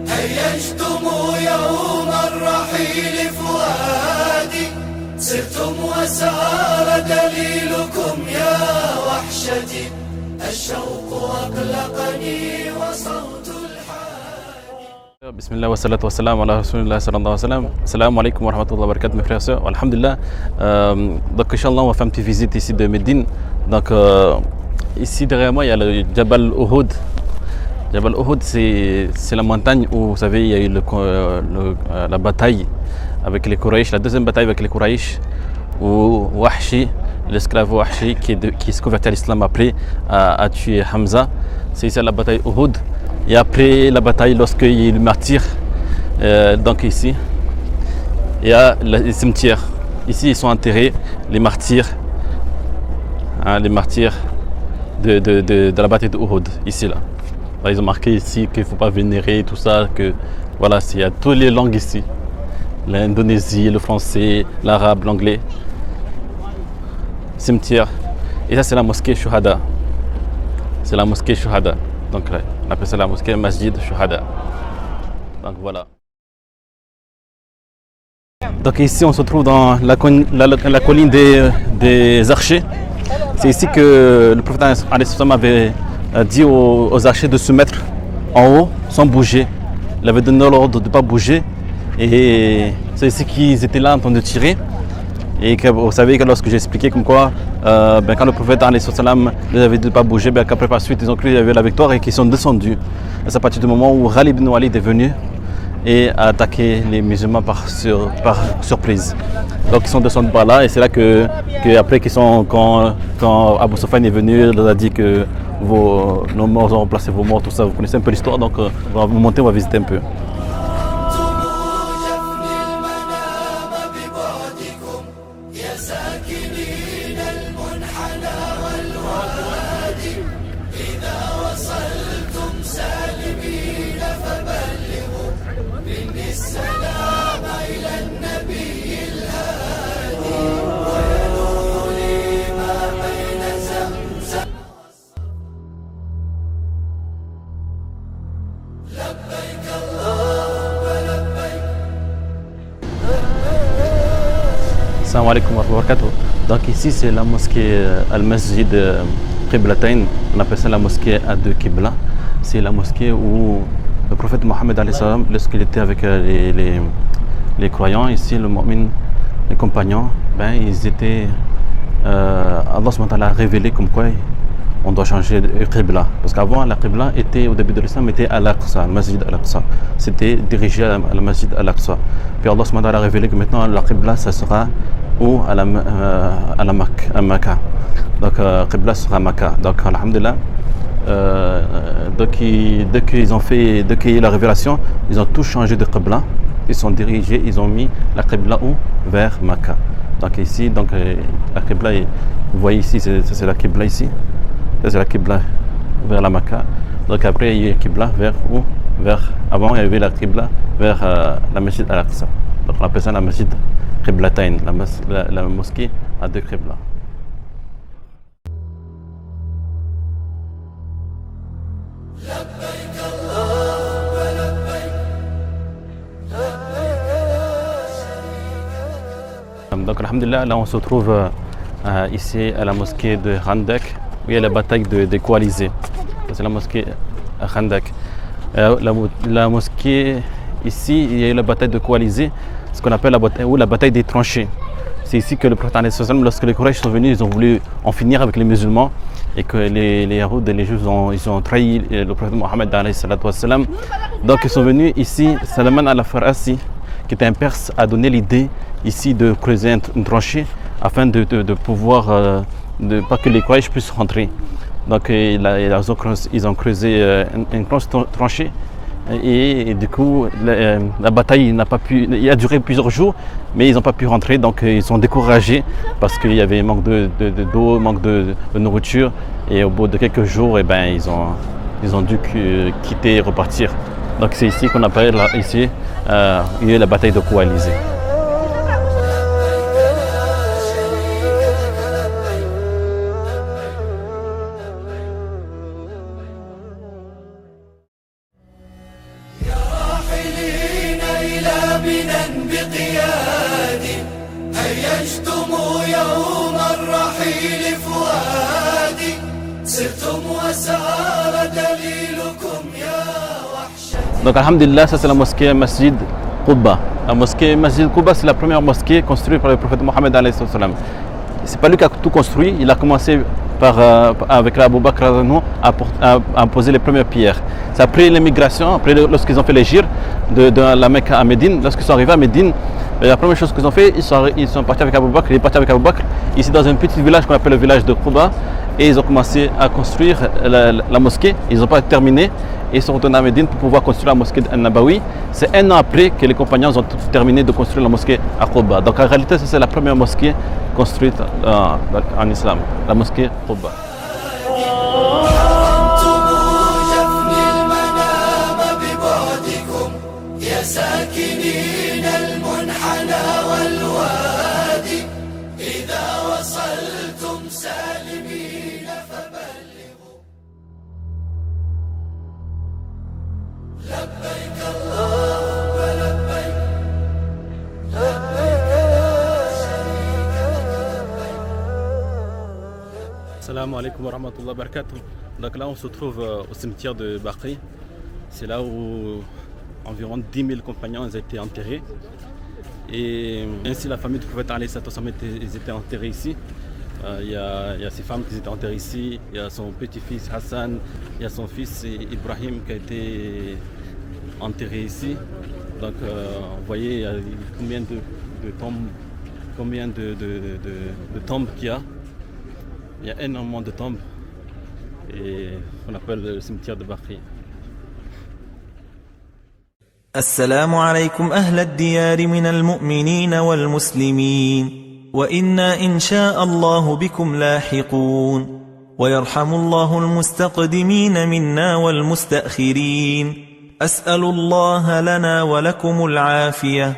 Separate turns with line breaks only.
هيجتم يوم الرحيل فؤادي سرتم وسار دليلكم يا وحشتي الشوق أقلقني وصوت الحادي.
بسم الله والصلاة والسلام على رسول الله صلى الله عليه وسلم. Assalamu alaikum wa rahmatullahi wa barakatuh mes frères et sœurs. Alhamdulillah. Donc Inch'Allah on va faire une petite visite ici de Médine. Donc ici derrière moi il y a le Jabal Uhud. Jabal Uhud, c'est la montagne où, vous savez, il y a eu la bataille avec les Quraysh, la deuxième bataille avec les Quraysh, où Wahshi, l'esclave Wahshi, qui se convertit à l'islam après, a tué Hamza. C'est ici la bataille Uhud. Et après la bataille, lorsqu'il y a eu le martyr, donc ici, il y a le cimetière. Ici, ils sont enterrés, les martyrs, de la bataille de Uhud, ici, là. Ils ont marqué ici qu'il ne faut pas vénérer tout ça, que voilà, il y a toutes les langues ici. L'Indonésie, le français, l'arabe, l'anglais. Cimetière. Et ça c'est la mosquée Shuhada. C'est la mosquée Shuhada. Donc on appelle ça la mosquée Masjid Shuhada. Donc voilà. Donc ici on se trouve dans la colline des archers. C'est ici que le prophète avait dit aux archers de se mettre en haut sans bouger. Il avait donné l'ordre de ne pas bouger et c'est ici qu'ils étaient là en train de tirer. Et que, vous savez que lorsque j'ai expliqué comme quoi quand le prophète les avait dit de ne pas bouger, qu'après par suite ils ont cru qu'il y avait la victoire et qu'ils sont descendus. C'est à partir du moment où Khalid ibn Walid est venu et a attaqué les musulmans par surprise. Donc ils sont descendus par là et c'est là que après quand Abu Sufyan est venu, il leur a dit que nos morts ont remplacé vos morts, tout ça, vous connaissez un peu l'histoire, donc on va vous monter, on va visiter un peu. Assalamu alaikum wa rahmatullahi wa barakatuh. Donc ici c'est la mosquée Al-Masjid Qiblatayn, on appelle ça la mosquée à deux Qibla. C'est la mosquée où le prophète Mohammed lorsqu'il était avec les croyants, ici le mu'min, les compagnons, ils étaient Allah subhanahu wa ta'ala a révélé comme quoi on doit changer de Qibla. Parce qu'avant la Qibla était, au début de l'islam, était à l'Aqsa, le Masjid al-Aqsa. C'était dirigé à la Masjid al-Aqsa. Puis Allah subhanahu wa ta'ala a révélé que maintenant la Qibla ça sera où à Makkah. Donc Qibla sera Makkah. Donc alhamdulillah, dès qu'il y a eu la révélation, ils ont tous changé de Qibla. Ils sont dirigés, ils ont mis la Qibla où? Vers Makkah. Donc ici, la Qibla, vous voyez ici, c'est la Qibla ici. Ça c'est la Qibla vers la Makkah. Donc après il y a eu la Qibla vers où? Avant il y avait la Qibla vers la Masjid al-Aqsa. Donc on appelle ça la Masjid Qiblatayn, la mosquée à deux Qibla. Donc alhamdulillah, là on se trouve ici à la mosquée de Khandak, où il y a la bataille des coalisés. C'est la mosquée Khandak. La mosquée ici, il y a eu la bataille de coalisés, ce qu'on appelle la bataille des tranchées. C'est ici que le prophète, lorsque les Quraysh sont venus, ils ont voulu en finir avec les musulmans et que les Yahoud et les Juifs ils ont trahi le prophète Mohammed. Donc ils sont venus ici, Salman al-Farasi, qui était un Perse, a donné l'idée ici de creuser une tranchée afin de pouvoir, pas que les Quraysh puissent rentrer. Donc ils ont creusé une grosse tranchée Et du coup, la bataille n'a pas pu, il a duré plusieurs jours, mais ils n'ont pas pu rentrer, donc ils sont découragés parce qu'il y avait manque d'eau, manque de nourriture. Et au bout de quelques jours, ils ont dû quitter et repartir. Donc c'est ici qu'on appelle il y a la bataille de Koualizé.
هيجتم يوم الرحيل فؤادي سرتم وسار دليلكم يا وحشتي.
Donc alhamdulillah, ça c'est la mosquée Masjid Quba. La mosquée Masjid Quba, c'est la première mosquée construite par le prophète Mohammed alayhi salam. C'est pas lui qui a tout construit, il a commencé avec Abu Bakr à poser les premières pierres. C'est après l'émigration, après lorsqu'ils ont fait l'hégire de la Mecque à Médine, lorsqu'ils sont arrivés à Médine, la première chose qu'ils ont fait, ils sont partis avec Abu Bakr, il est parti avec Abu Bakr, ici dans un petit village qu'on appelle le village de Quba, et ils ont commencé à construire la mosquée, ils n'ont pas terminé, et ils sont retournés à Médine pour pouvoir construire la mosquée An-Nabawi. C'est un an après que les compagnons ont terminé de construire la mosquée à Quba. Donc en réalité, c'est la première mosquée construite en islam, la mosquée Quba.
ساكنين المنحنى والوادي إذا وصلتم سالمين فبلغوا لبيك اللهم لبيك لبيك لا شريك لك لبيك.
Salam alaikum wa rahmatullahi wa barakatuh. Donc là on se trouve au cimetière de Baqi. C'est là où environ 10 000 compagnons ont été enterrés. Et ainsi la famille du prophète alayhi salam, ils étaient enterrés ici. Il y a ses femmes qui étaient enterrées ici, il y a son petit-fils Hassan, il y a son fils Ibrahim qui a été enterré ici. Donc vous voyez il y a combien de tombes, combien de tombes qu'il y a. Il y a énormément de tombes et on appelle le cimetière de Baqi.
السلام عليكم أهل الديار من المؤمنين والمسلمين وإنا إن شاء الله بكم لاحقون ويرحم الله المستقدمين منا والمستأخرين أسأل الله لنا ولكم العافية